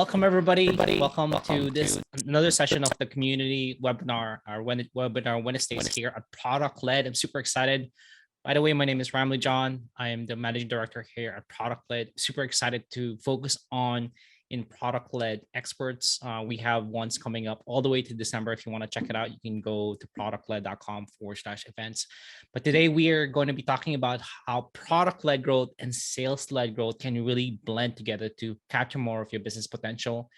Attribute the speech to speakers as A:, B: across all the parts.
A: welcome everybody. Welcome to this another session of the community webinar, our webinar Wednesdays here at Product Led. I'm super excited. By the way, my name is Ramli John. I am the managing director here at Product Led. Super excited to focus on in product led experts. We have ones coming up all the way to December. If you want to check it out, you can go to productled.com/events. But today we are going to be talking about how product led growth and sales led growth can really blend together to capture more of your business potential.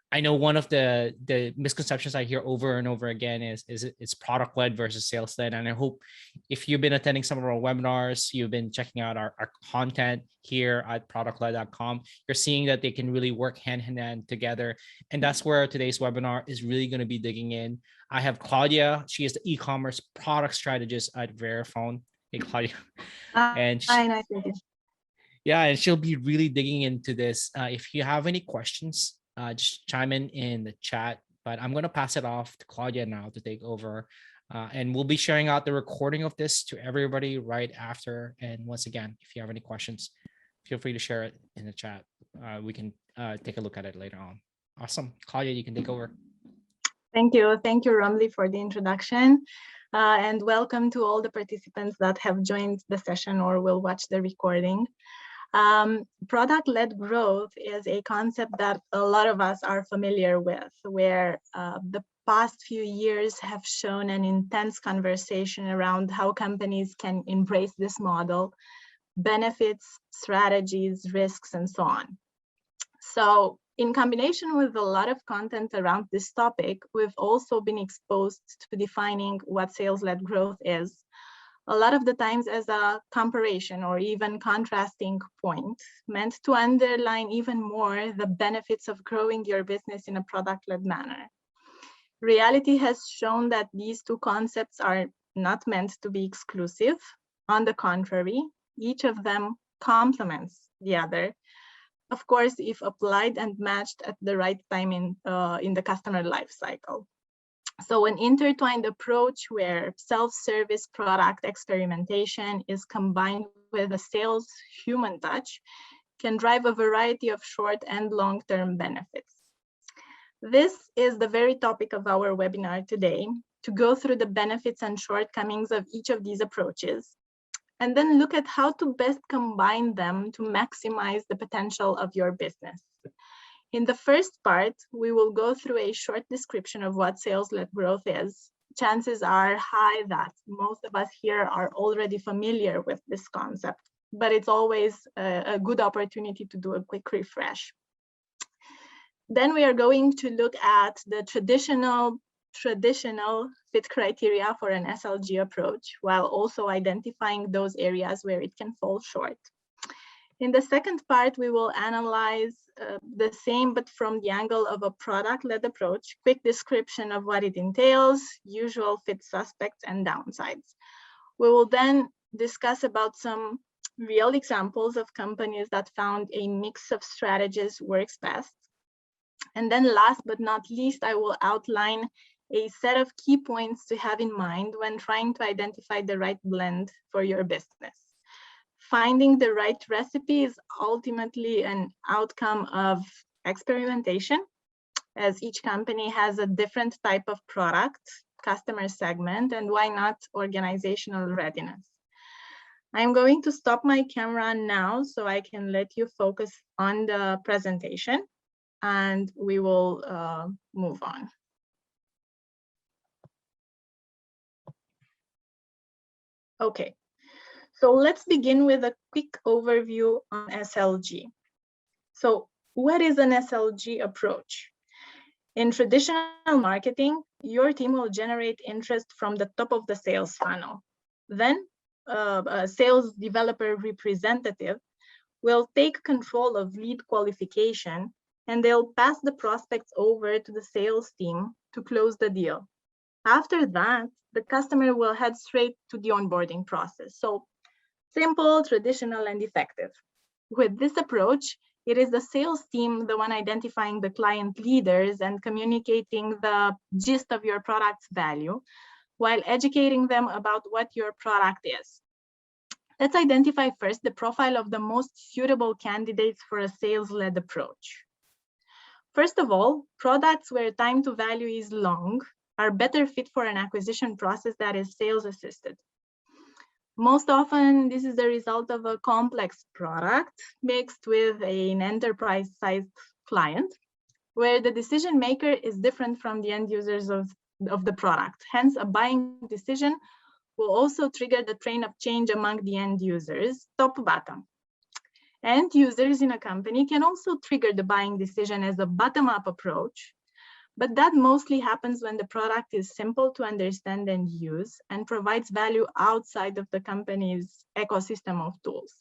A: I know one of the misconceptions I hear over and over again is it's product led versus sales led. And I hope if you've been attending some of our webinars, you've been checking out our content here at productled.com, you're seeing that they can really work hand in hand together. And that's where today's webinar is really going to be digging in. I have Claudia. She is the e-commerce product strategist at Verifone. Hey, Claudia.
B: And hi, nice to meet you.
A: Yeah, and she'll be really digging into this. If you have any questions, just chime in the chat, but I'm going to pass it off to Claudia now to take over. And we'll be sharing out the recording of this to everybody right after. And once again, if you have any questions, feel free to share it in the chat. We can take a look at it later on. Awesome. Claudia, you can take over.
B: Thank you. Thank you, Ramli, for the introduction. And welcome to all the participants that have joined the session or will watch the recording. Product-led growth is a concept that a lot of us are familiar with, where the past few years have shown an intense conversation around how companies can embrace this model, benefits, strategies, risks, and so on. So in combination with a lot of content around this topic, we've also been exposed to defining what sales-led growth is, a lot of the times as a comparison or even contrasting point, meant to underline even more the benefits of growing your business in a product-led manner. Reality has shown that these two concepts are not meant to be exclusive. On the contrary, each of them complements the other, of course, if applied and matched at the right time in the customer life cycle. So an intertwined approach where self-service product experimentation is combined with a sales human touch can drive a variety of short and long-term benefits. This is the very topic of our webinar today, to go through the benefits and shortcomings of each of these approaches, and then look at how to best combine them to maximize the potential of your business. In the first part, we will go through a short description of what sales-led growth is. Chances are high that most of us here are already familiar with this concept, but it's always a good opportunity to do a quick refresh. Then we are going to look at the traditional fit criteria for an SLG approach, while also identifying those areas where it can fall short. In the second part, we will analyze the same, but from the angle of a product-led approach, quick description of what it entails, usual fit suspects and downsides. We will then discuss about some real examples of companies that found a mix of strategies works best. And then last but not least, I will outline a set of key points to have in mind when trying to identify the right blend for your business. Finding the right recipe is ultimately an outcome of experimentation, as each company has a different type of product, customer segment, and why not organizational readiness. I'm going to stop my camera now so I can let you focus on the presentation, and we will move on. Okay. So let's begin with a quick overview on SLG. So what is an SLG approach? In traditional marketing, your team will generate interest from the top of the sales funnel. Then a sales developer representative will take control of lead qualification, and they'll pass the prospects over to the sales team to close the deal. After that, the customer will head straight to the onboarding process. So simple, traditional, and effective. With this approach, it is the sales team the one identifying the client leaders and communicating the gist of your product's value, while educating them about what your product is. Let's identify first the profile of the most suitable candidates for a sales-led approach. First of all, products where time to value is long are better fit for an acquisition process that is sales assisted. Most often, this is the result of a complex product mixed with an enterprise-sized client, where the decision maker is different from the end users of the product. Hence, a buying decision will also trigger the train of change among the end users, top to bottom. End users in a company can also trigger the buying decision as a bottom-up approach, but that mostly happens when the product is simple to understand and use and provides value outside of the company's ecosystem of tools.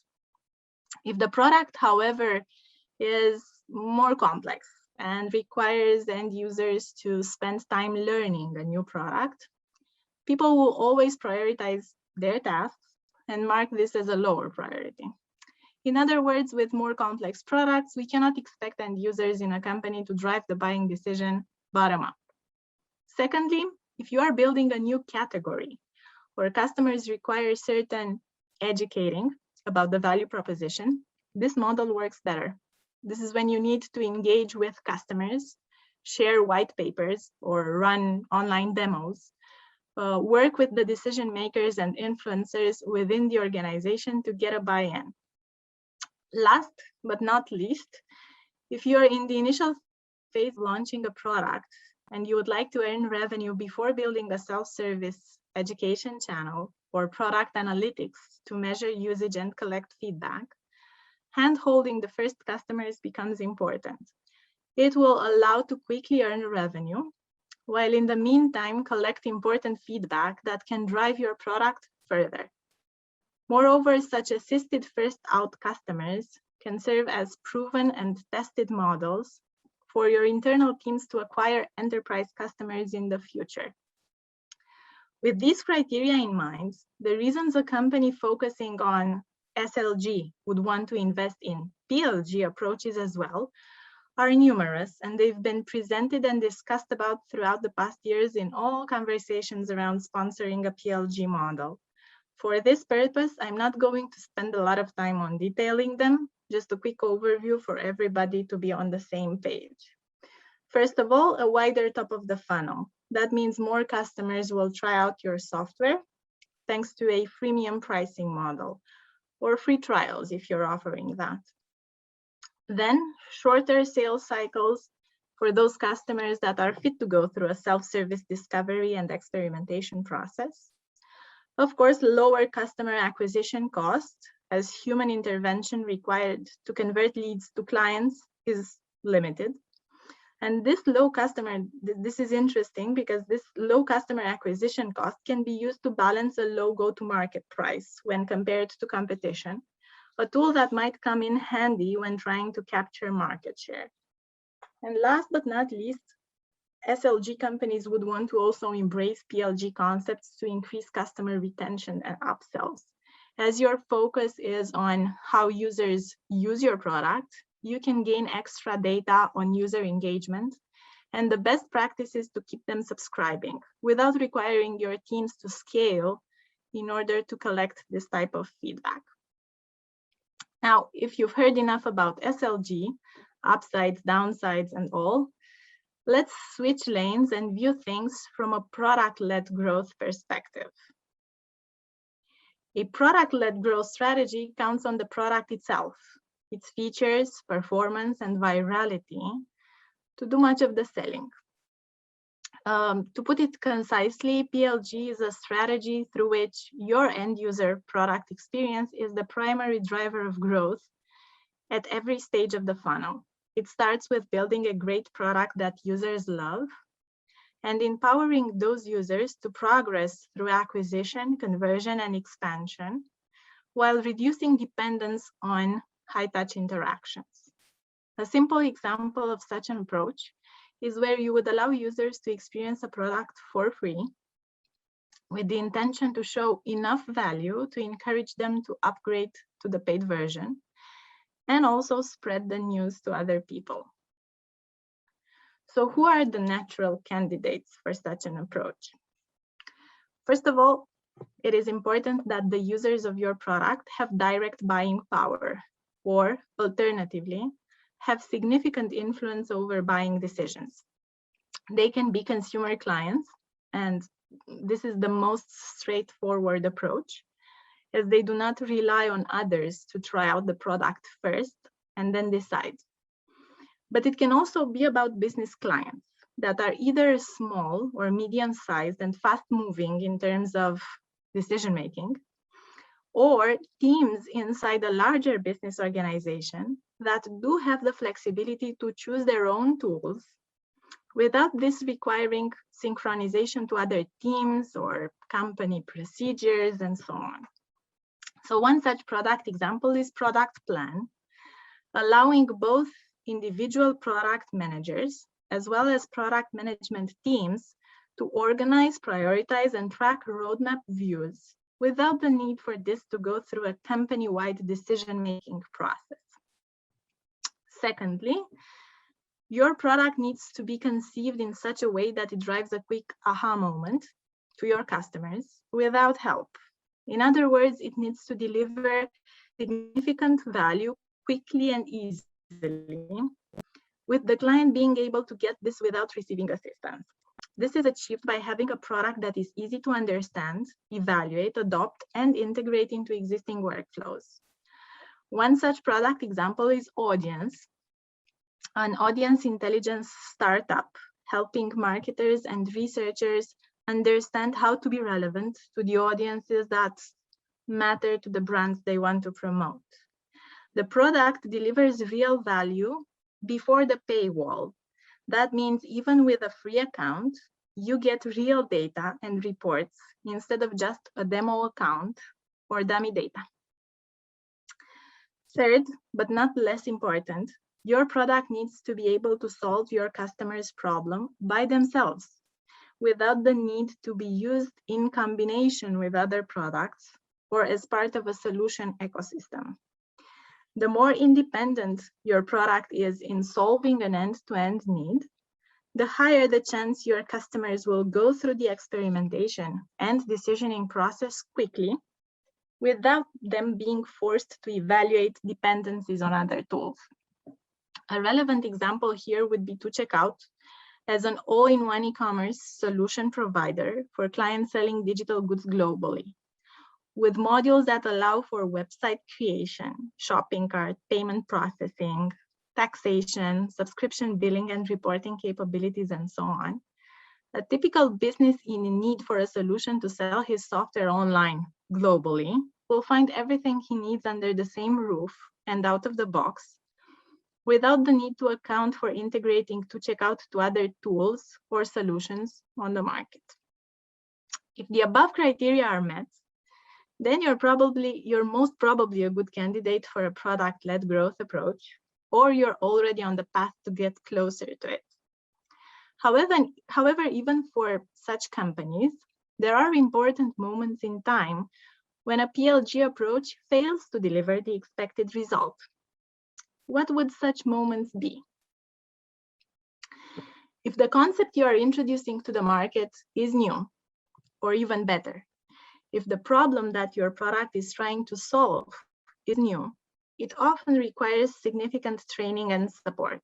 B: If the product, however, is more complex and requires end users to spend time learning a new product, people will always prioritize their tasks and mark this as a lower priority. In other words, with more complex products, we cannot expect end users in a company to drive the buying decision bottom up. Secondly, if you are building a new category where customers require certain educating about the value proposition, this model works better. This is when you need to engage with customers, share white papers, or run online demos, work with the decision makers and influencers within the organization to get a buy-in. Last but not least, if you are in the initial phase of launching a product and you would like to earn revenue before building a self-service education channel or product analytics to measure usage and collect feedback, hand-holding the first customers becomes important. It will allow to quickly earn revenue, while in the meantime collect important feedback that can drive your product further. Moreover, such assisted first-out customers can serve as proven and tested models for your internal teams to acquire enterprise customers in the future. With these criteria in mind, the reasons a company focusing on SLG would want to invest in PLG approaches as well are numerous, and they've been presented and discussed about throughout the past years in all conversations around sponsoring a PLG model. For this purpose, I'm not going to spend a lot of time on detailing them, just a quick overview for everybody to be on the same page. First of all, a wider top of the funnel. That means more customers will try out your software thanks to a freemium pricing model or free trials if you're offering that. Then shorter sales cycles for those customers that are fit to go through a self-service discovery and experimentation process. Of course, lower customer acquisition cost as human intervention required to convert leads to clients is limited. And this this is interesting because this low customer acquisition cost can be used to balance a low go-to-market price when compared to competition, a tool that might come in handy when trying to capture market share. And last but not least, SLG companies would want to also embrace PLG concepts to increase customer retention and upsells. As your focus is on how users use your product, you can gain extra data on user engagement and the best practices to keep them subscribing without requiring your teams to scale in order to collect this type of feedback. Now, if you've heard enough about SLG, upsides, downsides, and all, let's switch lanes and view things from a product-led growth perspective. A product-led growth strategy counts on the product itself, its features, performance, and virality to do much of the selling. To put it concisely, PLG is a strategy through which your end user product experience is the primary driver of growth at every stage of the funnel. It starts with building a great product that users love and empowering those users to progress through acquisition, conversion, and expansion, while reducing dependence on high-touch interactions. A simple example of such an approach is where you would allow users to experience a product for free with the intention to show enough value to encourage them to upgrade to the paid version and also spread the news to other people. So who are the natural candidates for such an approach? First of all, it is important that the users of your product have direct buying power, or alternatively, have significant influence over buying decisions. They can be consumer clients, and this is the most straightforward approach, as they do not rely on others to try out the product first and then decide. But it can also be about business clients that are either small or medium-sized and fast-moving in terms of decision-making, or teams inside a larger business organization that do have the flexibility to choose their own tools without this requiring synchronization to other teams or company procedures and so on. So one such product example is Product Plan, allowing both individual product managers as well as product management teams to organize, prioritize, and track roadmap views without the need for this to go through a company-wide decision-making process. Secondly, your product needs to be conceived in such a way that it drives a quick aha moment to your customers without help. In other words, it needs to deliver significant value quickly and easily, with the client being able to get this without receiving assistance. This is achieved by having a product that is easy to understand, evaluate, adopt, and integrate into existing workflows. One such product example is Audience, an audience intelligence startup helping marketers and researchers understand how to be relevant to the audiences that matter to the brands they want to promote. The product delivers real value before the paywall. That means even with a free account, you get real data and reports instead of just a demo account or dummy data. Third, but not less important, your product needs to be able to solve your customer's problem by themselves without the need to be used in combination with other products or as part of a solution ecosystem. The more independent your product is in solving an end-to-end need, the higher the chance your customers will go through the experimentation and decisioning process quickly without them being forced to evaluate dependencies on other tools. A relevant example here would be To Checkout as an all-in-one e-commerce solution provider for clients selling digital goods globally, with modules that allow for website creation, shopping cart, payment processing, taxation, subscription billing and reporting capabilities, and so on. A typical business in need for a solution to sell his software online globally will find everything he needs under the same roof and out of the box, without the need to account for integrating To Checkout to other tools or solutions on the market. If the above criteria are met, then you're most probably a good candidate for a product-led growth approach, or you're already on the path to get closer to it. However, even for such companies, there are important moments in time when a PLG approach fails to deliver the expected result. What would such moments be? If the concept you are introducing to the market is new, or even better, if the problem that your product is trying to solve is new, it often requires significant training and support.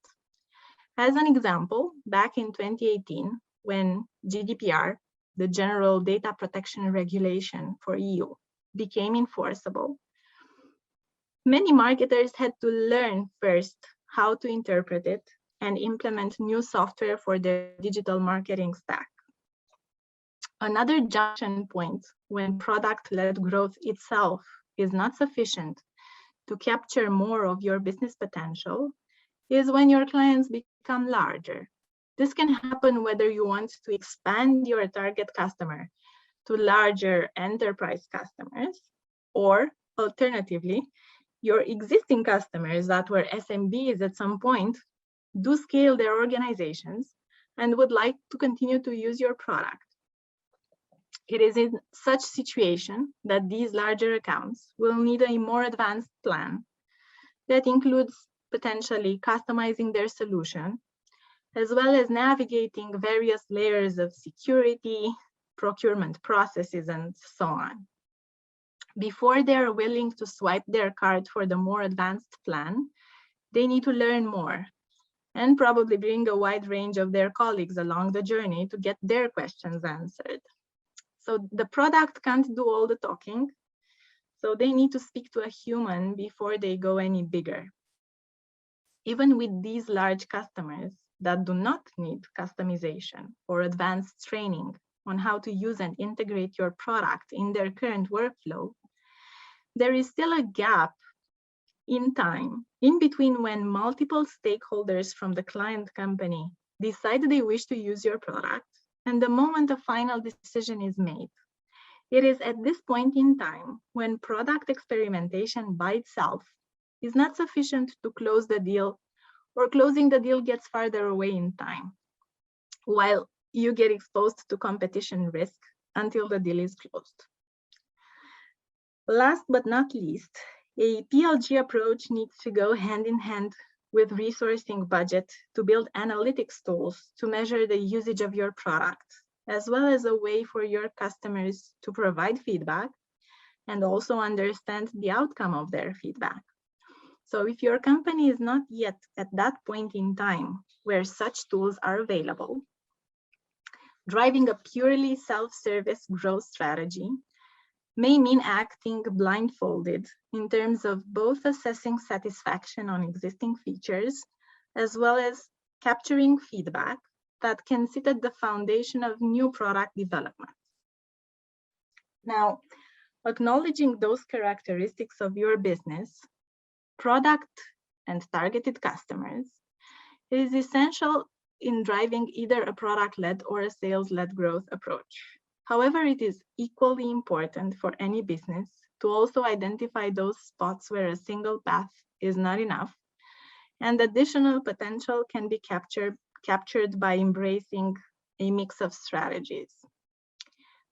B: As an example, back in 2018, when GDPR, the General Data Protection Regulation for EU, became enforceable, many marketers had to learn first how to interpret it and implement new software for their digital marketing stack. Another junction point when product-led growth itself is not sufficient to capture more of your business potential is when your clients become larger. This can happen whether you want to expand your target customer to larger enterprise customers, or alternatively, your existing customers that were SMBs at some point do scale their organizations and would like to continue to use your product. It is in such situation that these larger accounts will need a more advanced plan that includes potentially customizing their solution, as well as navigating various layers of security, procurement processes, and so on. Before they are willing to swipe their card for the more advanced plan, They need to learn more and probably bring a wide range of their colleagues along the journey to get their questions answered. So the product can't do all the talking, so they need to speak to a human before they go any bigger. Even with these large customers that do not need customization or advanced training on how to use and integrate your product in their current workflow, there is still a gap in time in between when multiple stakeholders from the client company decide they wish to use your product and the moment a final decision is made. It is at this point in time when product experimentation by itself is not sufficient to close the deal, or closing the deal gets farther away in time, while you get exposed to competition risk until the deal is closed. Last but not least, a PLG approach needs to go hand in hand with resourcing budget to build analytics tools to measure the usage of your product, as well as a way for your customers to provide feedback and also understand the outcome of their feedback. So if your company is not yet at that point in time where such tools are available, driving a purely self-service growth strategy may mean acting blindfolded in terms of both assessing satisfaction on existing features, as well as capturing feedback that can sit at the foundation of new product development. Now, acknowledging those characteristics of your business, product, and targeted customers is essential in driving either a product-led or a sales-led growth approach. However, it is equally important for any business to also identify those spots where a single path is not enough, and additional potential can be captured by embracing a mix of strategies.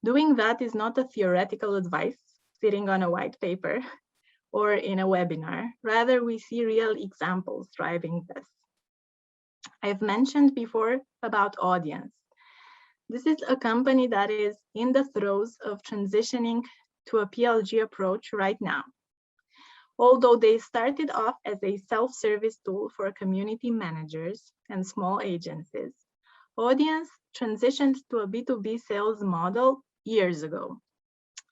B: Doing that is not a theoretical advice sitting on a white paper or in a webinar. Rather, we see real examples driving this. I've mentioned before about Audience. This is a company that is in the throes of transitioning to a PLG approach right now. Although they started off as a self-service tool for community managers and small agencies, Audience transitioned to a B2B sales model years ago.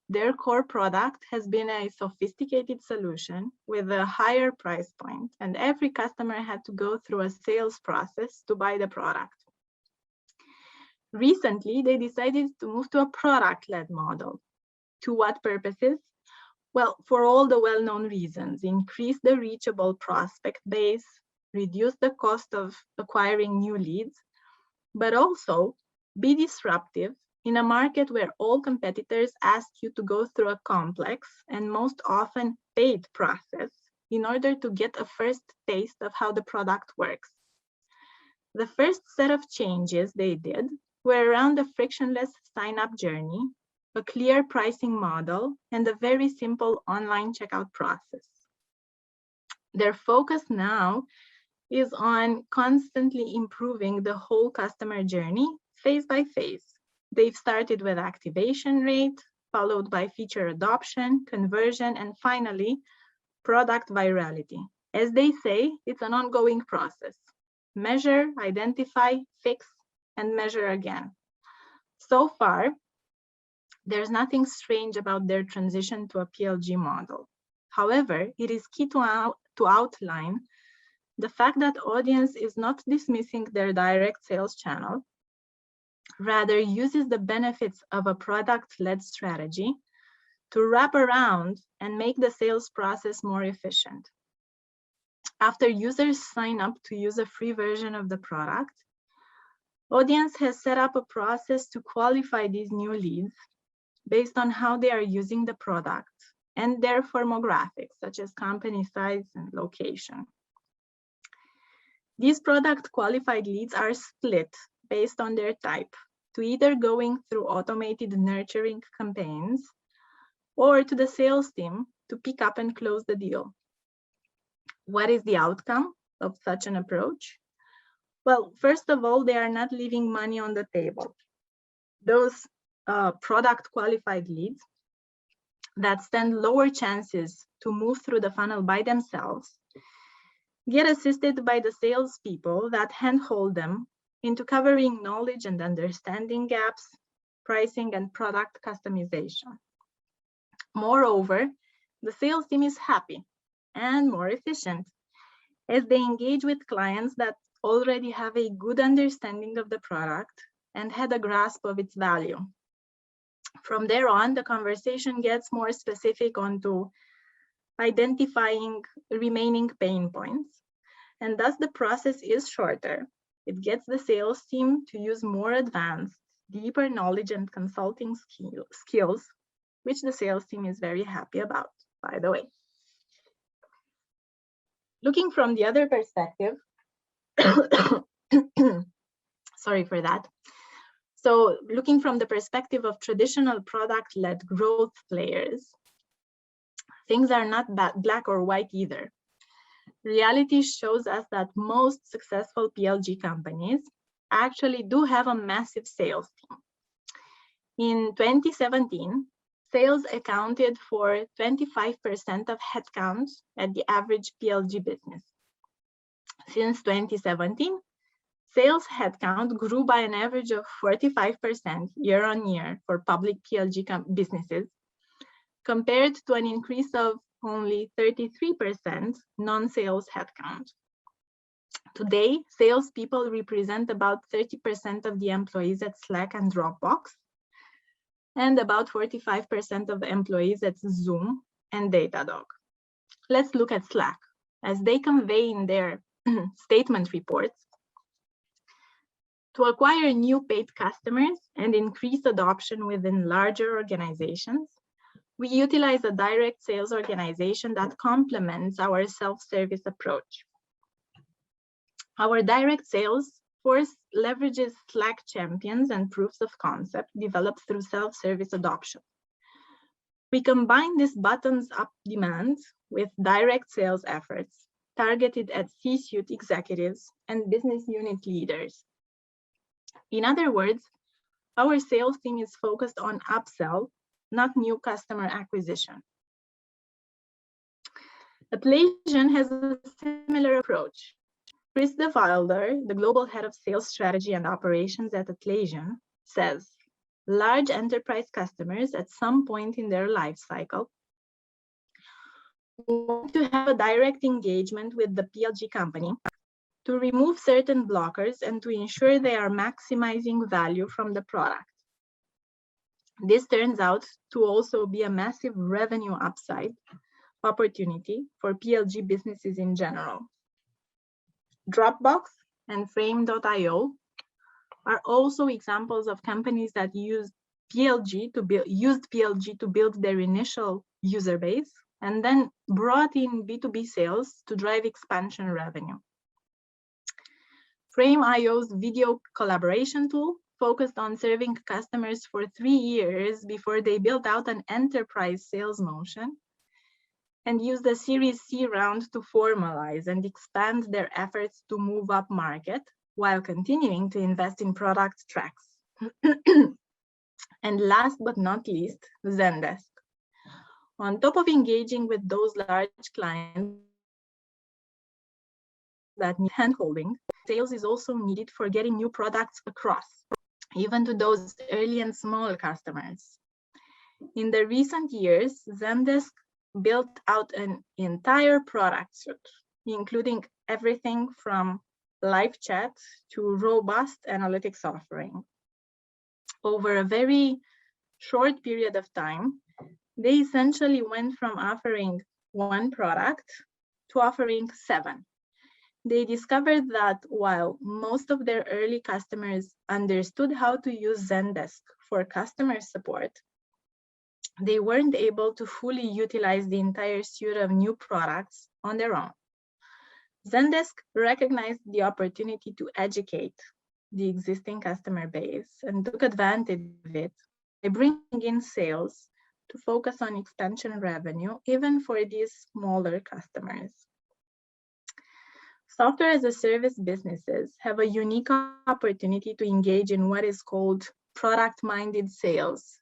B: Their core product has been a sophisticated solution with a higher price point, and every customer had to go through a sales process to buy the product. Recently, they decided to move to a product-led model. To what purposes? Well, for all the well-known reasons: increase the reachable prospect base, reduce the cost of acquiring new leads, but also be disruptive in a market where all competitors ask you to go through a complex and most often paid process in order to get a first taste of how the product works. The first set of changes they did were around a frictionless sign-up journey, a clear pricing model, and a very simple online checkout process. Their focus now is on constantly improving the whole customer journey phase by phase. They've started with activation rate, followed by feature adoption, conversion, and finally, product virality. As they say, it's an ongoing process. Measure, identify, fix, and measure again. So far, there's nothing strange about their transition to a PLG model. However, it is key to outline the fact that Audience is not dismissing their direct sales channel, rather uses the benefits of a product-led strategy to wrap around and make the sales process more efficient. After users sign up to use a free version of the product, Audience has set up a process to qualify these new leads based on how they are using the product and their firmographics, such as company size and location. These product qualified leads are split based on their type, to either going through automated nurturing campaigns or to the sales team to pick up and close the deal. What is the outcome of such an approach? Well, first of all, they are not leaving money on the table. Those product qualified leads that stand lower chances to move through the funnel by themselves get assisted by the salespeople that handhold them into covering knowledge and understanding gaps, pricing, and product customization. Moreover, the sales team is happy and more efficient as they engage with clients that already have a good understanding of the product and had a grasp of its value. From there on, the conversation gets more specific onto identifying remaining pain points, and thus the process is shorter. It gets the sales team to use more advanced, deeper knowledge and consulting skills, which the sales team is very happy about, by the way. Looking from the other perspective, sorry for that. So looking from the perspective of traditional product-led growth players, things are not black or white either. Reality shows us that most successful PLG companies actually do have a massive sales team. In 2017, sales accounted for 25% of headcount at the average PLG business. Since 2017, sales headcount grew by an average of 45% year on year for public PLG businesses, compared to an increase of only 33% non-sales headcount. Today, salespeople represent about 30% of the employees at Slack and Dropbox, and about 45% of the employees at Zoom and Datadog. Let's look at Slack. As they convey in their statement reports, to acquire new paid customers and increase adoption within larger organizations, we utilize a direct sales organization that complements our self-service approach. Our direct sales force leverages Slack champions and proofs of concept developed through self-service adoption. We combine this bottoms-up demand with direct sales efforts targeted at C-suite executives and business unit leaders. In other words, our sales team is focused on upsell, not new customer acquisition. Atlassian has a similar approach. Chris DeVilder, the global head of sales strategy and operations at Atlassian, says large enterprise customers at some point in their life cycle want to have a direct engagement with the PLG company to remove certain blockers and to ensure they are maximizing value from the product. This turns out to also be a massive revenue upside opportunity for PLG businesses in general. Dropbox and Frame.io are also examples of companies that used PLG to build their initial user base and then brought in B2B sales to drive expansion revenue. Frame.io's video collaboration tool focused on serving customers for 3 years before they built out an enterprise sales motion and used a Series C round to formalize and expand their efforts to move up market while continuing to invest in product tracks. And last but not least, Zendesk. On top of engaging with those large clients that need handholding, sales is also needed for getting new products across, even to those early and small customers. In the recent years, Zendesk built out an entire product suite, including everything from live chat to robust analytics offering. Over a very short period of time, they essentially went from offering 1 product to offering 7. They discovered that while most of their early customers understood how to use Zendesk for customer support, they weren't able to fully utilize the entire suite of new products on their own. Zendesk recognized the opportunity to educate the existing customer base and took advantage of it by bringing in sales to focus on expansion revenue, even for these smaller customers. Software as a service businesses have a unique opportunity to engage in what is called product-minded sales.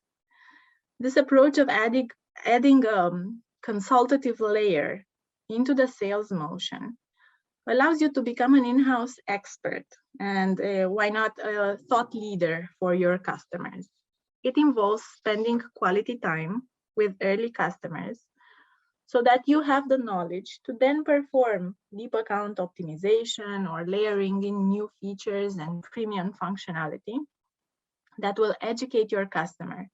B: This approach of adding a consultative layer into the sales motion allows you to become an in-house expert and why not a thought leader for your customers. It involves spending quality time with early customers so that you have the knowledge to then perform deep account optimization or layering in new features and premium functionality that will educate your customer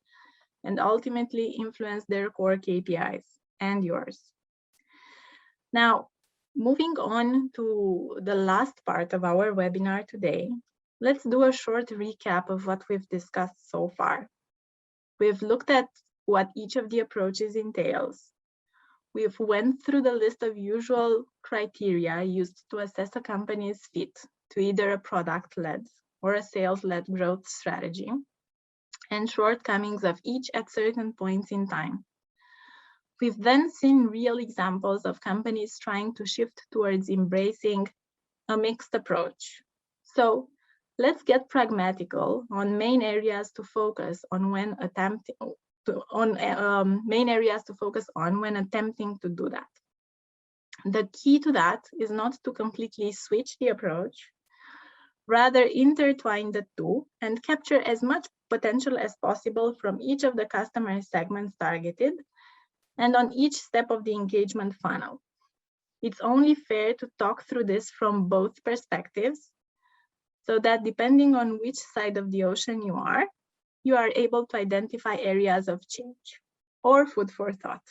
B: and ultimately influence their core KPIs and yours. Now, moving on to the last part of our webinar today, let's do a short recap of what we've discussed so far. We've looked at what each of the approaches entails. We've went through the list of usual criteria used to assess a company's fit to either a product-led or a sales-led growth strategy, and shortcomings of each at certain points in time. We've then seen real examples of companies trying to shift towards embracing a mixed approach. So let's get pragmatical on main areas to focus on when attempting to do that. The key to that is not to completely switch the approach, rather intertwine the two and capture as much potential as possible from each of the customer segments targeted and on each step of the engagement funnel. It's only fair to talk through this from both perspectives so that depending on which side of the ocean you are able to identify areas of change or food for thought.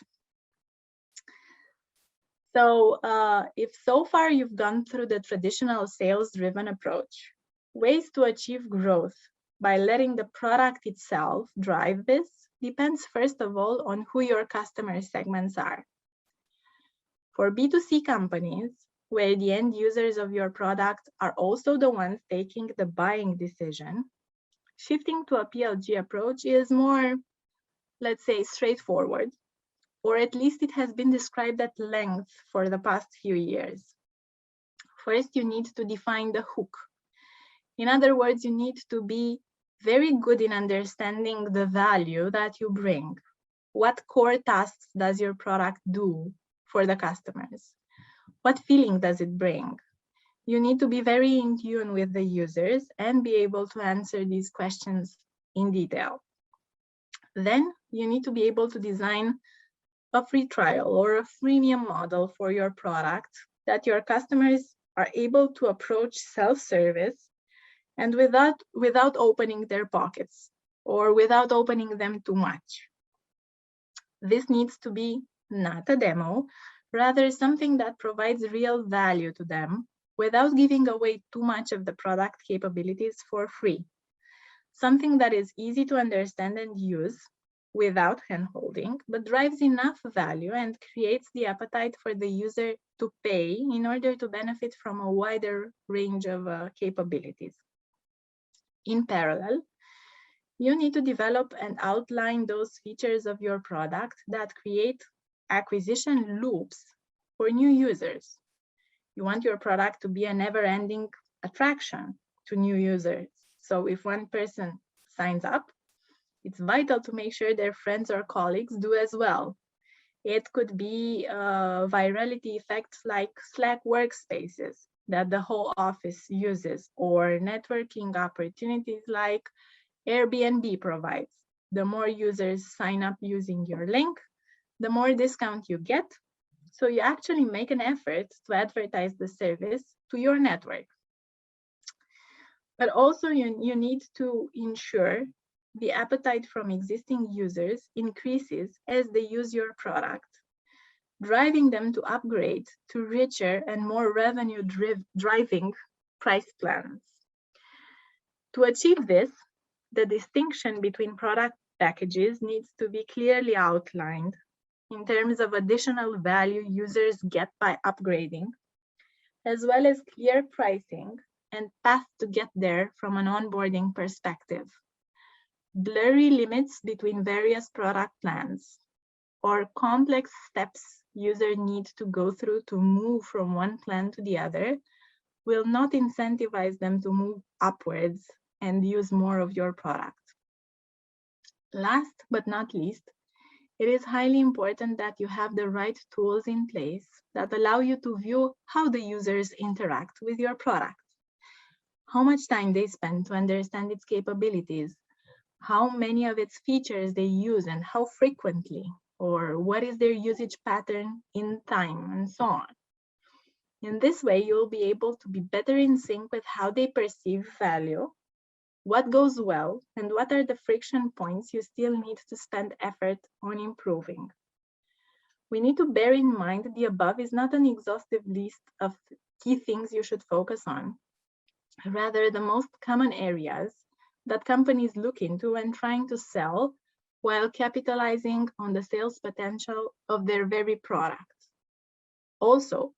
B: So if so far you've gone through the traditional sales-driven approach, ways to achieve growth by letting the product itself drive this depends first of all on who your customer segments are. For B2C companies, where the end users of your product are also the ones taking the buying decision, shifting to a PLG approach is more, let's say, straightforward, or at least it has been described at length for the past few years. First, you need to define the hook. In other words, you need to be very good in understanding the value that you bring. What core tasks does your product do for the customers? What feeling does it bring? You need to be very in tune with the users and be able to answer these questions in detail. Then you need to be able to design a free trial or a freemium model for your product that your customers are able to approach self-service and without opening their pockets or without opening them too much. This needs to be not a demo, rather something that provides real value to them without giving away too much of the product capabilities for free. Something that is easy to understand and use without hand-holding, but drives enough value and creates the appetite for the user to pay in order to benefit from a wider range of capabilities. In parallel, you need to develop and outline those features of your product that create acquisition loops for new users. You want your product to be a never-ending attraction to new users. So if one person signs up, it's vital to make sure their friends or colleagues do as well. It could be virality effects like Slack workspaces that the whole office uses, or networking opportunities like Airbnb provides. The more users sign up using your link, the more discount you get. So you actually make an effort to advertise the service to your network. But also you need to ensure the appetite from existing users increases as they use your product, driving them to upgrade to richer and more revenue-driving price plans. To achieve this, the distinction between product packages needs to be clearly outlined in terms of additional value users get by upgrading, as well as clear pricing and path to get there from an onboarding perspective. Blurry limits between various product plans or complex steps users need to go through to move from one plan to the other will not incentivize them to move upwards and use more of your product. Last but not least, it is highly important that you have the right tools in place that allow you to view how the users interact with your product, how much time they spend to understand its capabilities, how many of its features they use and how frequently, or what is their usage pattern in time, and so on. In this way, you'll be able to be better in sync with how they perceive value, what goes well, and what are the friction points you still need to spend effort on improving. We need to bear in mind that the above is not an exhaustive list of key things you should focus on, rather the most common areas that companies look into when trying to sell while capitalizing on the sales potential of their very product. Also,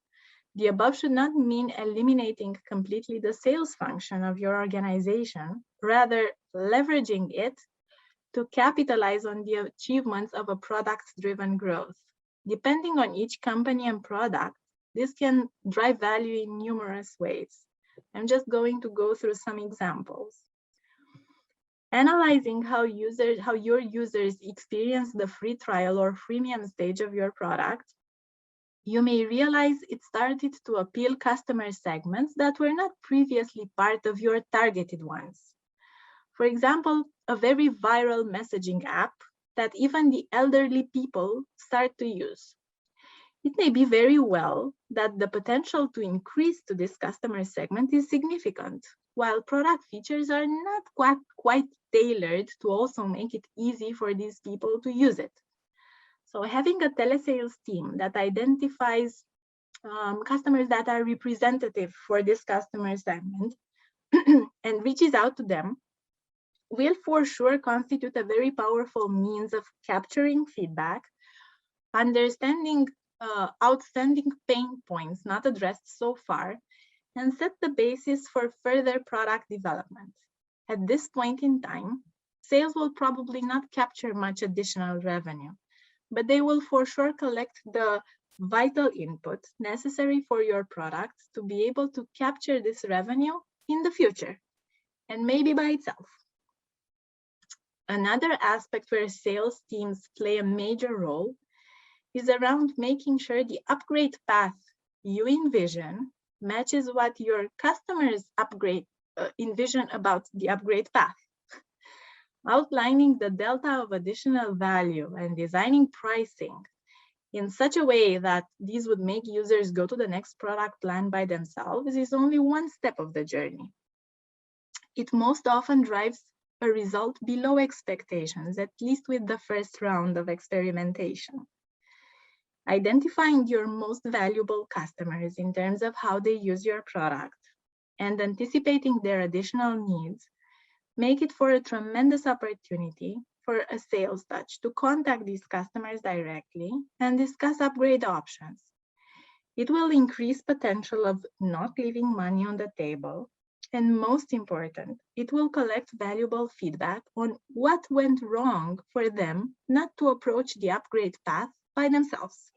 B: the above should not mean eliminating completely the sales function of your organization, rather leveraging it to capitalize on the achievements of a product-driven growth. Depending on each company and product, this can drive value in numerous ways. I'm just going to go through some examples. Analyzing how your users experience the free trial or freemium stage of your product, you may realize it started to appeal customer segments that were not previously part of your targeted ones. For example, a very viral messaging app that even the elderly people start to use. It may be very well that the potential to increase to this customer segment is significant, while product features are not quite tailored to also make it easy for these people to use it. So having a telesales team that identifies customers that are representative for this customer segment and reaches out to them will for sure constitute a very powerful means of capturing feedback, understanding outstanding pain points not addressed so far, and set the basis for further product development. At this point in time, sales will probably not capture much additional revenue, but they will for sure collect the vital input necessary for your product to be able to capture this revenue in the future, and maybe by itself. Another aspect where sales teams play a major role is around making sure the upgrade path you envision matches what your customers envision about the upgrade path. Outlining the delta of additional value and designing pricing in such a way that these would make users go to the next product plan by themselves is only one step of the journey. It most often drives a result below expectations, at least with the first round of experimentation. Identifying your most valuable customers in terms of how they use your product and anticipating their additional needs make it for a tremendous opportunity for a sales touch to contact these customers directly and discuss upgrade options. It will increase potential of not leaving money on the table, and most important, it will collect valuable feedback on what went wrong for them not to approach the upgrade path by themselves.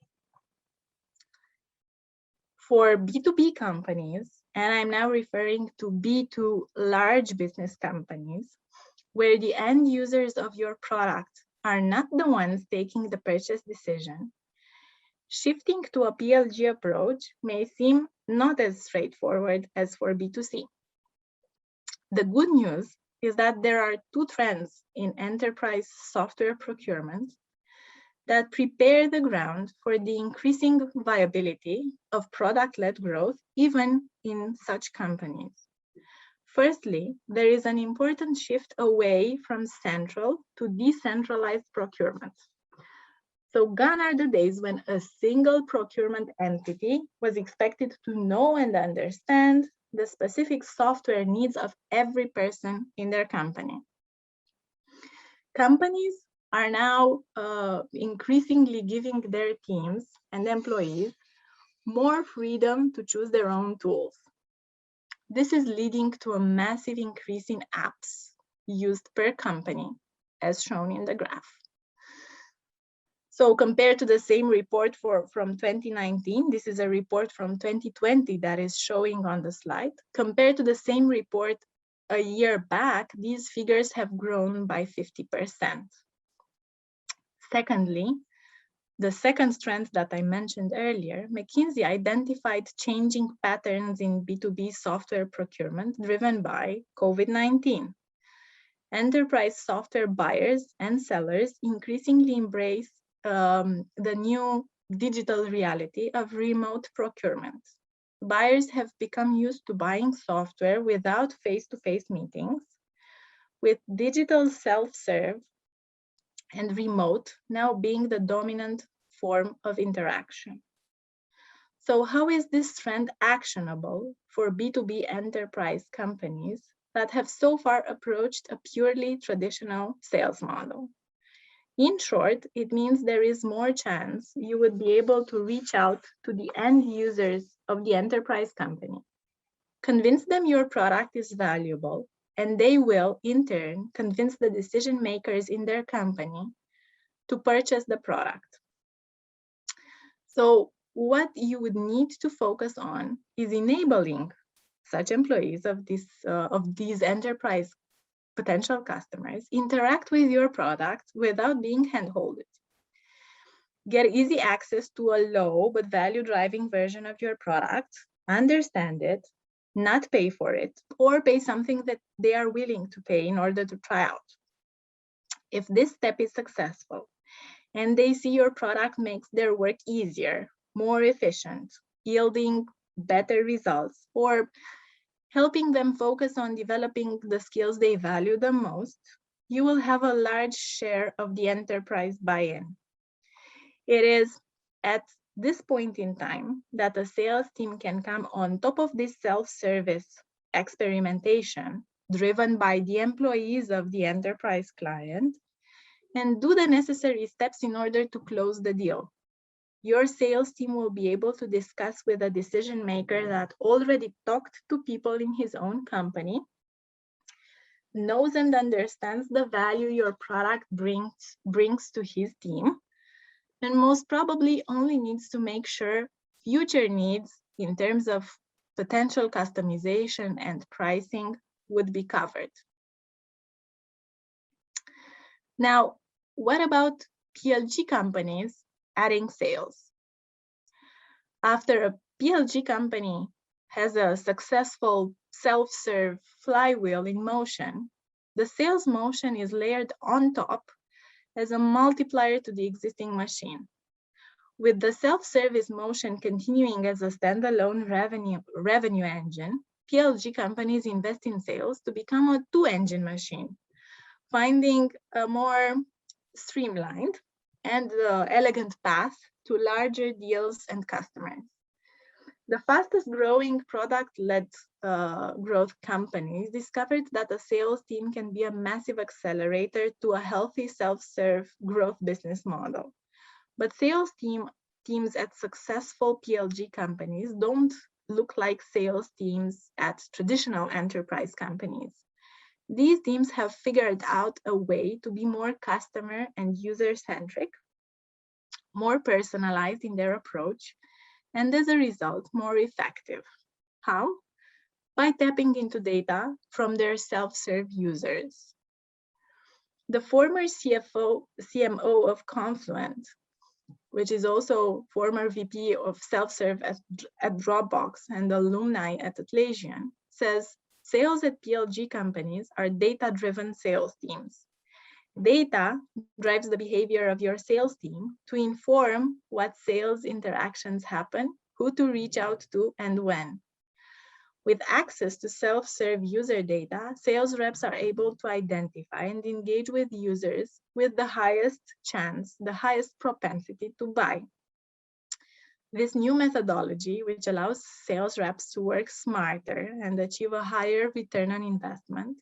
B: For B2B companies, and I'm now referring to B2 large business companies, where the end users of your product are not the ones taking the purchase decision, shifting to a PLG approach may seem not as straightforward as for B2C. The good news is that there are two trends in enterprise software procurement that prepare the ground for the increasing viability of product-led growth, even in such companies. Firstly, there is an important shift away from central to decentralized procurement. So gone are the days when a single procurement entity was expected to know and understand the specific software needs of every person in their company. Companies are now increasingly giving their teams and employees more freedom to choose their own tools. This is leading to a massive increase in apps used per company, as shown in the graph. So compared to the same report from 2019, this is a report from 2020 that is showing on the slide. Compared to the same report a year back, these figures have grown by 50%. Secondly, the second strength that I mentioned earlier, McKinsey identified changing patterns in B2B software procurement driven by COVID-19. Enterprise software buyers and sellers increasingly embrace the new digital reality of remote procurement. Buyers have become used to buying software without face-to-face meetings, with digital self-serve and remote now being the dominant form of interaction. So how is this trend actionable for B2B enterprise companies that have so far approached a purely traditional sales model? In short, it means there is more chance you would be able to reach out to the end users of the enterprise company, convince them your product is valuable, and they will, in turn, convince the decision makers in their company to purchase the product. So what you would need to focus on is enabling such employees of these enterprise potential customers interact with your product without being handholded. Get easy access to a low but value-driving version of your product, understand it, not pay for it, or pay something that they are willing to pay in order to try out. If this step is successful and they see your product makes their work easier, more efficient, yielding better results, or helping them focus on developing the skills they value the most, you will have a large share of the enterprise buy-in. It is at this point in time that a sales team can come on top of this self-service experimentation driven by the employees of the enterprise client and do the necessary steps in order to close the deal. Your sales team will be able to discuss with a decision maker that already talked to people in his own company, knows and understands the value your product brings to his team, and most probably only needs to make sure future needs in terms of potential customization and pricing would be covered. Now, what about PLG companies adding sales? After a PLG company has a successful self-serve flywheel in motion, the sales motion is layered on top as a multiplier to the existing machine. With the self-service motion continuing as a standalone revenue engine, PLG companies invest in sales to become a two-engine machine, finding a more streamlined and elegant path to larger deals and customers. The fastest growing product-led growth companies discovered that a sales team can be a massive accelerator to a healthy self-serve growth business model. But sales teams at successful PLG companies don't look like sales teams at traditional enterprise companies. These teams have figured out a way to be more customer and user-centric, more personalized in their approach, and as a result, more effective. How? By tapping into data from their self-serve users. The former CMO of Confluent, which is also former VP of self-serve at Dropbox and alumni at Atlassian, says sales at PLG companies are data-driven sales teams. Data drives the behavior of your sales team to inform what sales interactions happen, who to reach out to, and when. With access to self-serve user data, sales reps are able to identify and engage with users with the highest chance, the highest propensity to buy. This new methodology, which allows sales reps to work smarter and achieve a higher return on investment,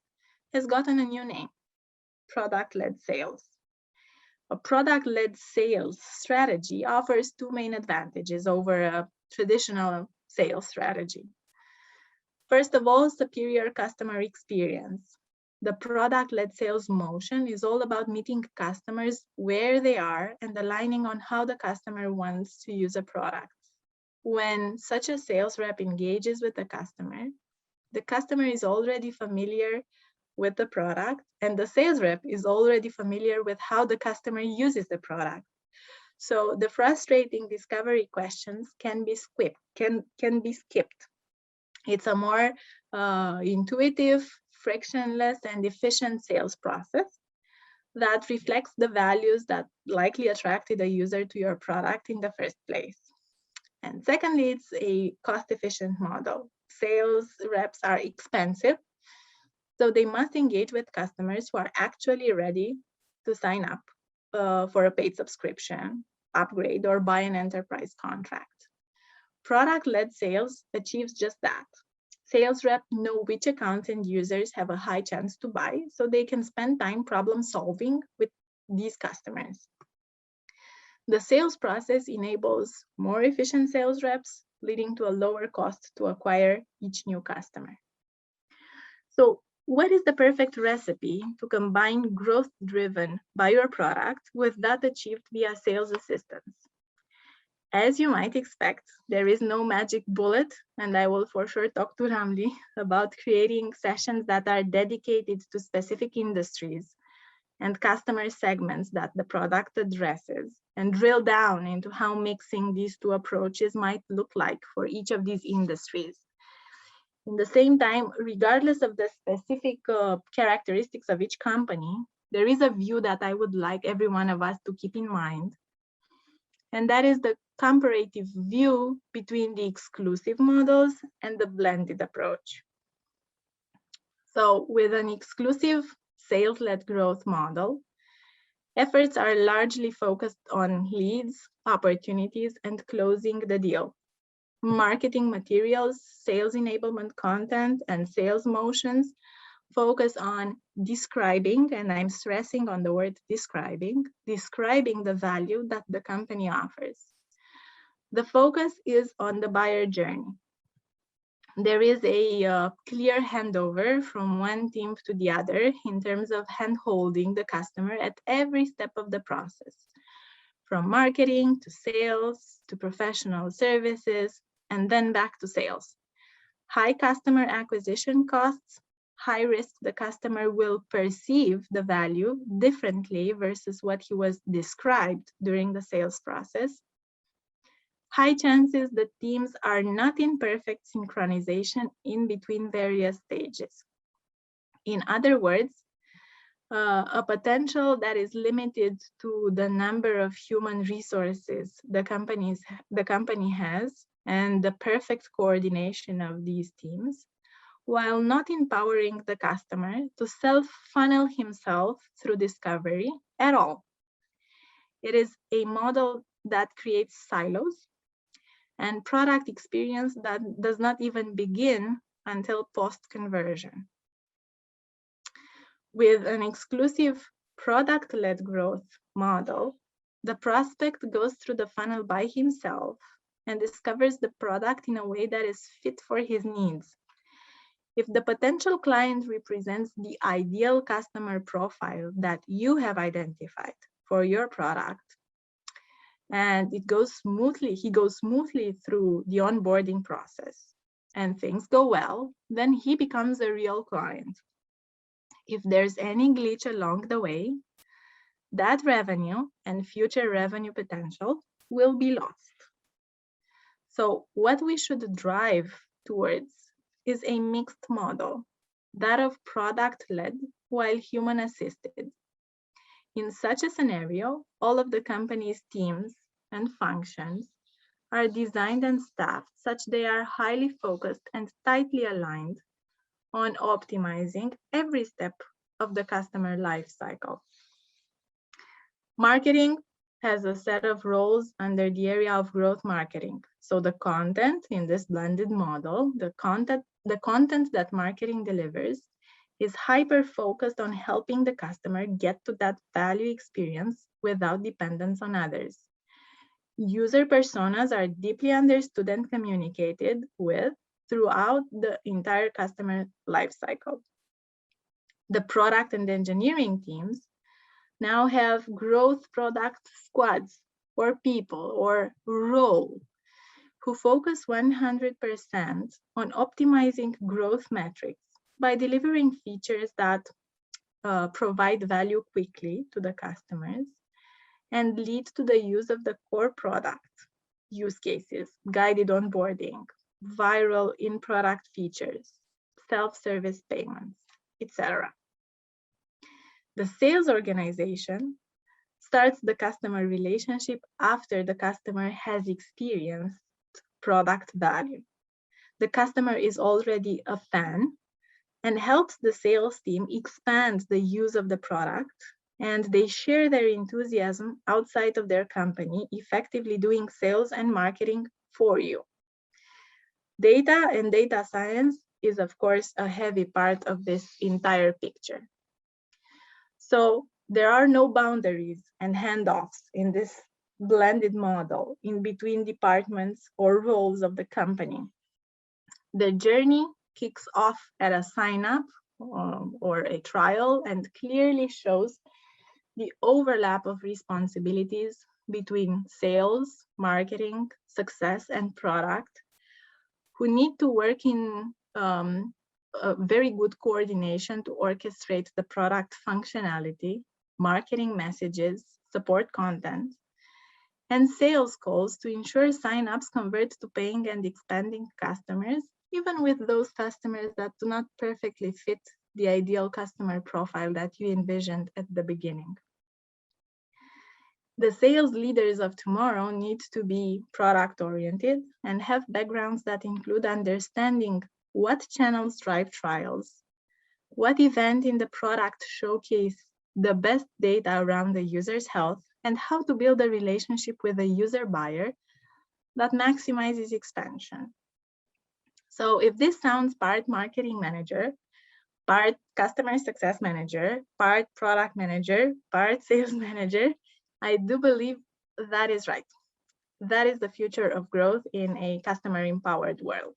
B: has gotten a new name: product-led sales. A product-led sales strategy offers two main advantages over a traditional sales strategy. First of all, superior customer experience. The product-led sales motion is all about meeting customers where they are and aligning on how the customer wants to use a product. When such a sales rep engages with the customer is already familiar with the product, and the sales rep is already familiar with how the customer uses the product. So the frustrating discovery questions can be skipped. It's a more intuitive, frictionless, and efficient sales process that reflects the values that likely attracted a user to your product in the first place. And secondly, it's a cost-efficient model. Sales reps are expensive, so they must engage with customers who are actually ready to sign up for a paid subscription, upgrade, or buy an enterprise contract. Product-led sales achieves just that. Sales reps know which accounts and users have a high chance to buy, so they can spend time problem solving with these customers. The sales process enables more efficient sales reps, leading to a lower cost to acquire each new customer. So what is the perfect recipe to combine growth driven by your product with that achieved via sales assistance? As you might expect, there is no magic bullet, and I will for sure talk to Ramli about creating sessions that are dedicated to specific industries and customer segments that the product addresses, and drill down into how mixing these two approaches might look like for each of these industries. In the same time, regardless of the specific characteristics of each company, there is a view that I would like every one of us to keep in mind, and that is the comparative view between the exclusive models and the blended approach. So with an exclusive sales-led growth model, efforts are largely focused on leads, opportunities, and closing the deal. Marketing materials, sales enablement content, and sales motions focus on describing, and I'm stressing on the word describing the value that the company offers. The focus is on the buyer journey. There is a clear handover from one team to the other in terms of hand-holding the customer at every step of the process, from marketing to sales to professional services, and then back to sales. High customer acquisition costs, high risk the customer will perceive the value differently versus what he was described during the sales process. High chances that teams are not in perfect synchronization in between various stages. In other words, a potential that is limited to the number of human resources the company has and the perfect coordination of these teams, while not empowering the customer to self-funnel himself through discovery at all. It is a model that creates silos and product experience that does not even begin until post-conversion. With an exclusive product-led growth model, the prospect goes through the funnel by himself and discovers the product in a way that is fit for his needs. If the potential client represents the ideal customer profile that you have identified for your product, and he goes smoothly through the onboarding process and things go well, then he becomes a real client. If there's any glitch along the way, that revenue and future revenue potential will be lost. So what we should drive towards is a mixed model, that of product-led while human-assisted. In such a scenario, all of the company's teams and functions are designed and staffed such they are highly focused and tightly aligned on optimizing every step of the customer life cycle. Marketing has a set of roles under the area of growth marketing. So the content in this blended model, the content that marketing delivers is hyper-focused on helping the customer get to that value experience without dependence on others. User personas are deeply understood and communicated with throughout the entire customer lifecycle. The product and engineering teams now have growth product squads or people or role who focus 100% on optimizing growth metrics by delivering features that provide value quickly to the customers and lead to the use of the core product use cases, guided onboarding, viral in-product features, self-service payments, etc. The sales organization starts the customer relationship after the customer has experienced product value. The customer is already a fan and helps the sales team expand the use of the product, and they share their enthusiasm outside of their company, effectively doing sales and marketing for you. Data and data science is, of course, a heavy part of this entire picture. So there are no boundaries and handoffs in this blended model in between departments or roles of the company. The journey kicks off at a sign-up or a trial and clearly shows the overlap of responsibilities between sales, marketing, success, and product, who need to work in a very good coordination to orchestrate the product functionality, marketing messages, support content, and sales calls to ensure signups convert to paying and expanding customers, even with those customers that do not perfectly fit the ideal customer profile that you envisioned at the beginning. The sales leaders of tomorrow need to be product-oriented and have backgrounds that include understanding what channels drive trials, what event in the product showcase the best data around the user's health, and how to build a relationship with a user buyer that maximizes expansion. So if this sounds part marketing manager, part customer success manager, part product manager, part sales manager, I do believe that is right. That is the future of growth in a customer-empowered world.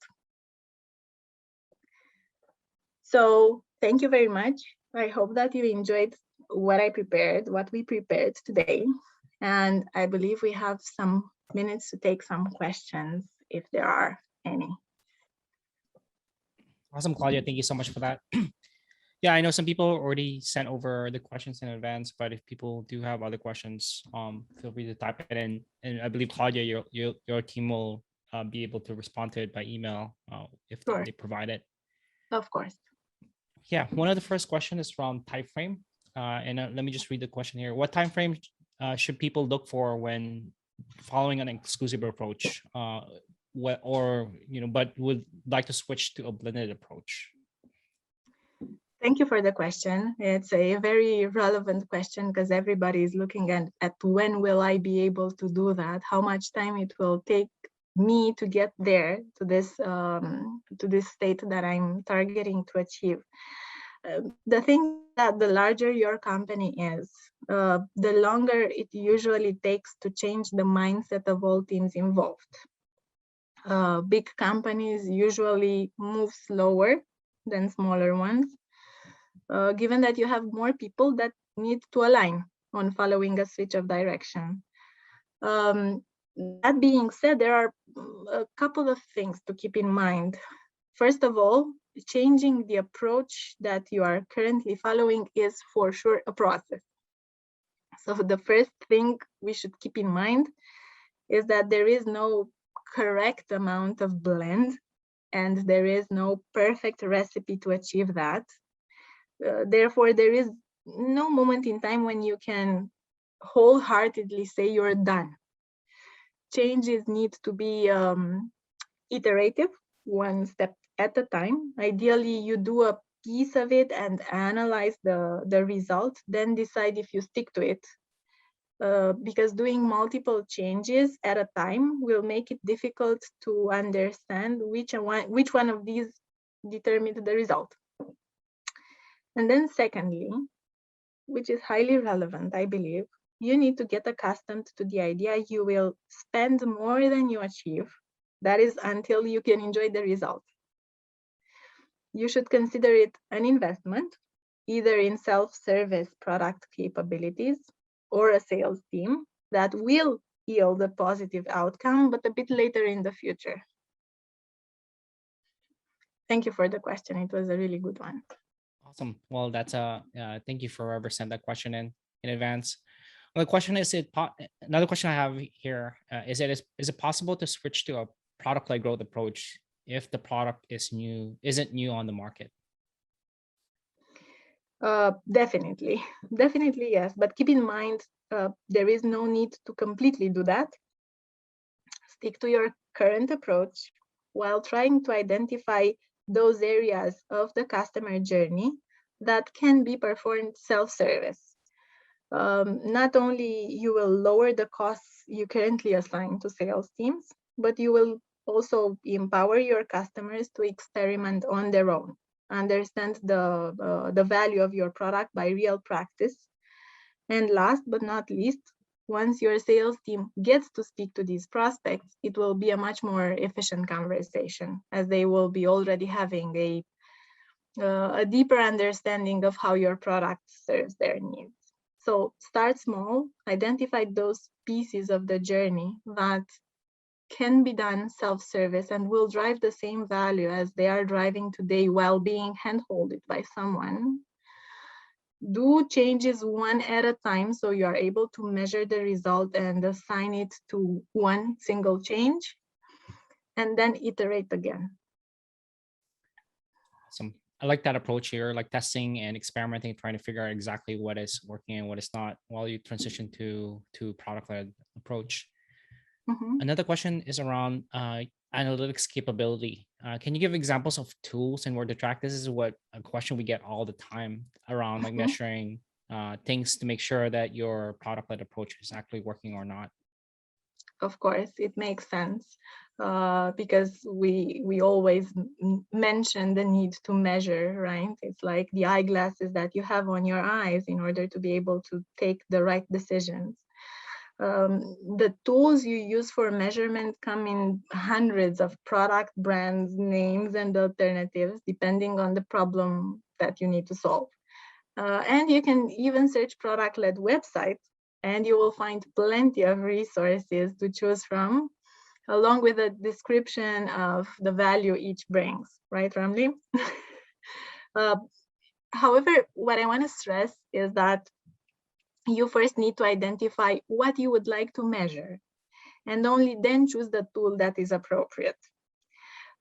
B: So thank you very much. I hope that you enjoyed what we prepared today. And I believe we have some minutes to take some questions if there are any.
A: Awesome, Claudia. Thank you so much for that. Yeah, I know some people already sent over the questions in advance, but if people do have other questions, feel free to type it in. And I believe, Claudia, your team will be able to respond to it by email if
B: Sure.
A: they provide it.
B: Of course.
A: Yeah, one of the first questions is from time frame. Let me just read the question here. What time frame should people look for when following an exclusive approach, but would like to switch to a blended approach?
B: Thank you for the question. It's a very relevant question because everybody is looking at when will I be able to do that? How much time it will take me to get there to this state that I'm targeting to achieve. The thing that the larger your company is, the longer it usually takes to change the mindset of all teams involved. Big companies usually move slower than smaller ones, given that you have more people that need to align on following a switch of direction. That being said, there are a couple of things to keep in mind. First of all, changing the approach that you are currently following is for sure a process. So the first thing we should keep in mind is that there is no correct amount of blend, and there is no perfect recipe to achieve that. Therefore, there is no moment in time when you can wholeheartedly say you're done. Changes need to be iterative, one step at a time. Ideally, you do a piece of it and analyze the result, then decide if you stick to it. Because doing multiple changes at a time will make it difficult to understand which one of these determined the result. And then secondly, which is highly relevant, I believe, you need to get accustomed to the idea you will spend more than you achieve. That is until you can enjoy the result. You should consider it an investment, either in self-service product capabilities or a sales team that will yield a positive outcome, but a bit later in the future. Thank you for the question. It was a really good one.
A: Awesome. Well, that's thank you for whoever sent that question in advance. Well, the question is, another question I have here is it possible to switch to a product-led growth approach if the product isn't new on the market?
B: Definitely, definitely yes. But keep in mind, there is no need to completely do that. Stick to your current approach while trying to identify those areas of the customer journey that can be performed self-service. Not only you will lower the costs you currently assign to sales teams, but you will also empower your customers to experiment on their own, understand the value of your product by real practice. And last but not least, once your sales team gets to speak to these prospects, it will be a much more efficient conversation, as they will be already having a deeper understanding of how your product serves their needs. So start small, identify those pieces of the journey that can be done self-service and will drive the same value as they are driving today while being handholded by someone. Do changes one at a time so you are able to measure the result and assign it to one single change, and then iterate again.
A: Awesome. I like that approach here, like testing and experimenting, trying to figure out exactly what is working and what is not while you transition to product-led approach. Another question is around analytics capability. Can you give examples of tools and where to track? This is a question we get all the time around, like measuring things to make sure that your product-led approach is actually working or not.
B: Of course, it makes sense because we always mention the need to measure, right? It's like the eyeglasses that you have on your eyes in order to be able to take the right decisions. The tools you use for measurement come in hundreds of product brands, names, and alternatives, depending on the problem that you need to solve. And you can even search product-led websites, and you will find plenty of resources to choose from, along with a description of the value each brings, right, Ramli? However, what I want to stress is that you first need to identify what you would like to measure, and only then choose the tool that is appropriate.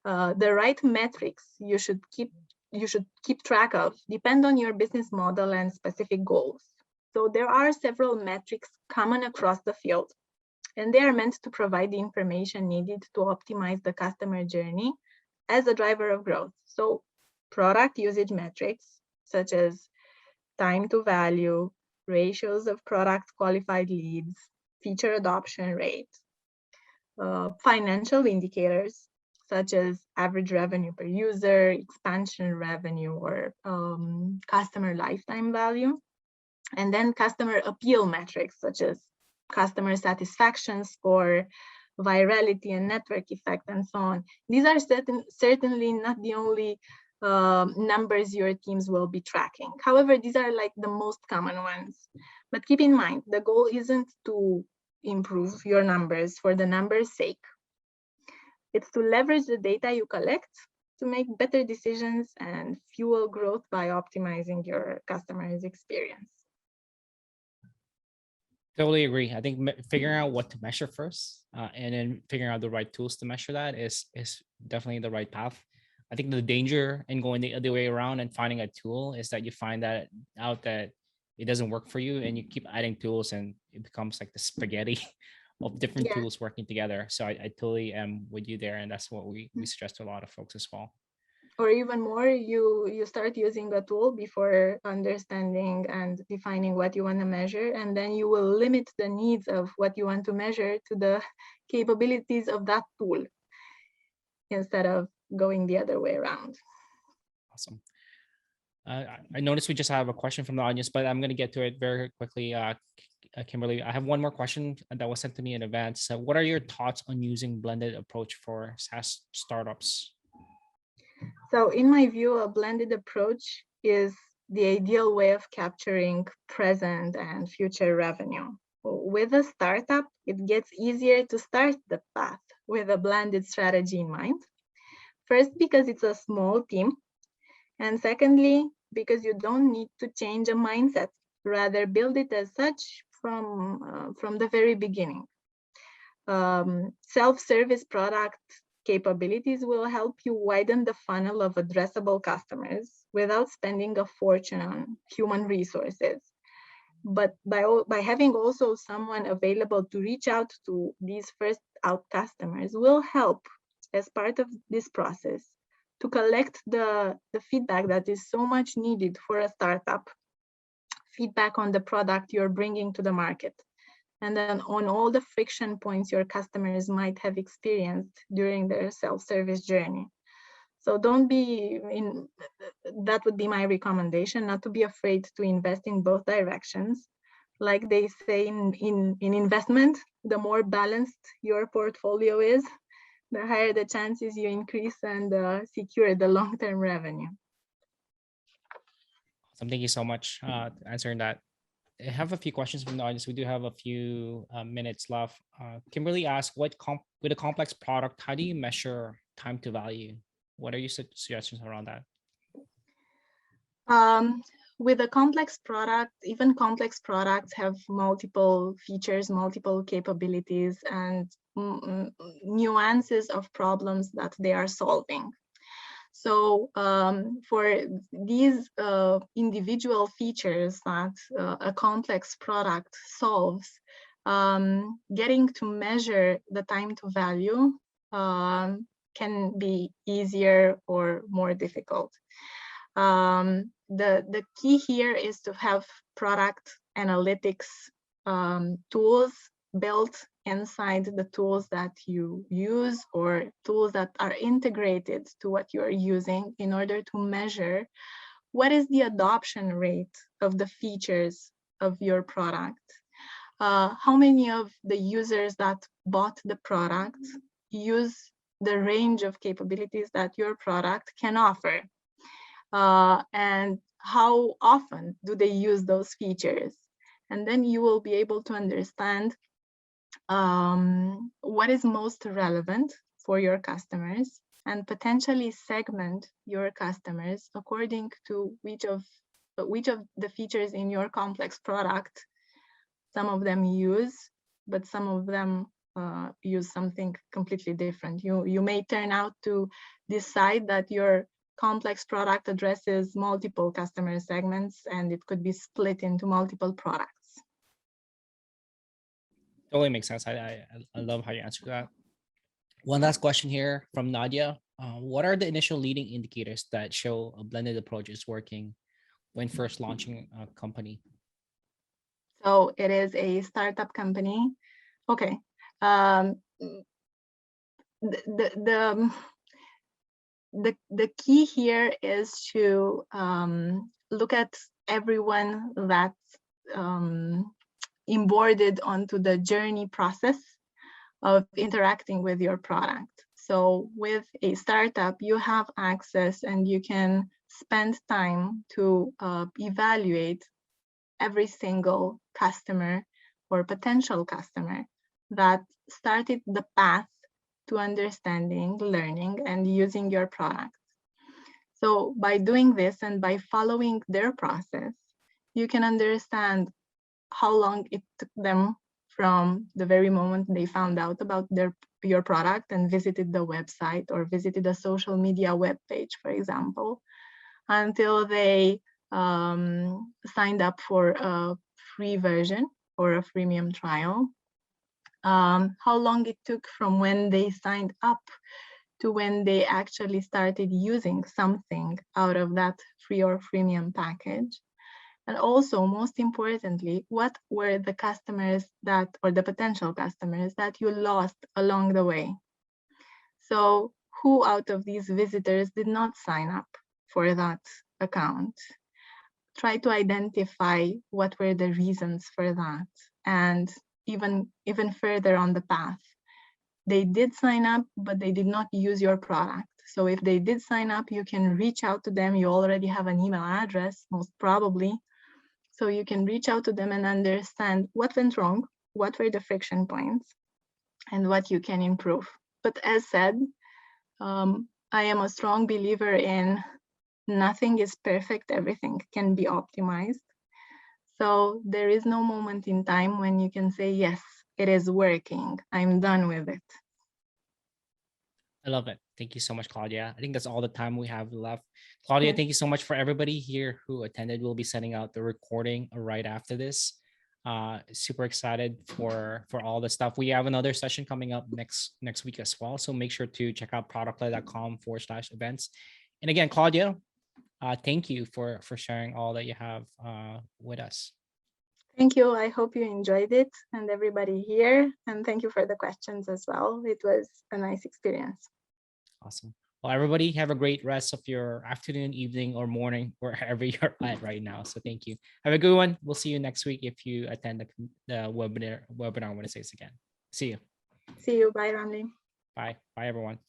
B: The right metrics you should keep track of depend on your business model and specific goals. So there are several metrics common across the field, and they are meant to provide the information needed to optimize the customer journey as a driver of growth. So product usage metrics, such as time to value, ratios of product qualified leads, feature adoption rate, financial indicators, such as average revenue per user, expansion revenue, or customer lifetime value. And then customer appeal metrics, such as customer satisfaction score, virality and network effect, and so on. These are certainly not the only numbers your teams will be tracking. However, these are like the most common ones. But keep in mind, the goal isn't to improve your numbers for the numbers' sake. It's to leverage the data you collect to make better decisions and fuel growth by optimizing your customers' experience.
A: Totally agree. I think figuring out what to measure first and then figuring out the right tools to measure that is definitely the right path. I think the danger in going the other way around and finding a tool is that you find that out that it doesn't work for you and you keep adding tools and it becomes like the spaghetti of different tools working together. So I totally am with you there. And that's what we suggest to a lot of folks as well.
B: Or even more, you start using a tool before understanding and defining what you want to measure, and then you will limit the needs of what you want to measure to the capabilities of that tool instead of going the other way around.
A: Awesome. I noticed we just have a question from the audience, but I'm going to get to it very quickly. Kimberly, I have one more question that was sent to me in advance. So what are your thoughts on using blended approach for SaaS startups?
B: So in my view, a blended approach is the ideal way of capturing present and future revenue. With a startup, it gets easier to start the path with a blended strategy in mind. First, because it's a small team. And secondly, because you don't need to change a mindset, rather build it as such from the very beginning. Self-service product capabilities will help you widen the funnel of addressable customers without spending a fortune on human resources. But by having also someone available to reach out to these first out customers will help as part of this process to collect the feedback that is so much needed for a startup, feedback on the product you're bringing to the market, and then on all the friction points your customers might have experienced during their self-service journey. So don't be in, that would be my recommendation, not to be afraid to invest in both directions. Like they say in investment, the more balanced your portfolio is, the higher the chances you increase and secure the long-term revenue.
A: Awesome. Thank you so much answering that. I have a few questions from the audience. We do have a few minutes left. Kimberly asked, with a complex product, how do you measure time to value? What are your suggestions around that?
B: With a complex product, even complex products have multiple features, multiple capabilities, and nuances of problems that they are solving. So for these individual features that a complex product solves, getting to measure the time to value can be easier or more difficult. The key here is to have product analytics tools built inside the tools that you use, or tools that are integrated to what you're using, in order to measure what is the adoption rate of the features of your product. How many of the users that bought the product use the range of capabilities that your product can offer? And how often do they use those features? And then you will be able to understand what is most relevant for your customers, and potentially segment your customers according to which of the features in your complex product some of them use, but some of them use something completely different. You may turn out to decide that your complex product addresses multiple customer segments, and it could be split into multiple products.
A: Totally makes sense. I love how you answer that. One last question here from Nadia. What are the initial leading indicators that show a blended approach is working when first launching a company?
B: So it is a startup company. Okay. The key here is to look at everyone that's onboarded onto the journey process of interacting with your product. So with a startup, you have access and you can spend time to evaluate every single customer or potential customer that started the path to understanding, learning, and using your product. So by doing this and by following their process, you can understand how long it took them from the very moment they found out about your product and visited the website or visited a social media web page, for example, until they signed up for a free version or a freemium trial. How long it took from when they signed up to when they actually started using something out of that free or freemium package. And also, most importantly, what were the customers that, or the potential customers that you lost along the way? So who out of these visitors did not sign up for that account? Try to identify what were the reasons for that. And even further on the path, they did sign up, but they did not use your product. So if they did sign up, you can reach out to them. You already have an email address, most probably. So you can reach out to them and understand what went wrong, what were the friction points, and what you can improve. But as said, I am a strong believer in nothing is perfect, everything can be optimized. So there is no moment in time when you can say, yes, it is working, I'm done with it.
A: I love it. Thank you so much, Claudia. I think that's all the time we have left. Claudia,
B: Yes.
A: thank you so much for everybody here who attended. We'll be sending out the recording right after this. Super excited for all the stuff. We have another session coming up next week as well. So make sure to check out productled.com/events. And again, Claudia, thank you for sharing all that you have with us.
B: Thank you. I hope you enjoyed it and everybody here. And thank you for the questions as well. It was a nice experience.
A: Awesome. Well, everybody have a great rest of your afternoon, evening, or morning, wherever you're at right now. So thank you. Have a good one. We'll see you next week if you attend the webinar Wednesdays again. See you.
B: See you. Bye, Ramli.
A: Bye. Bye, everyone.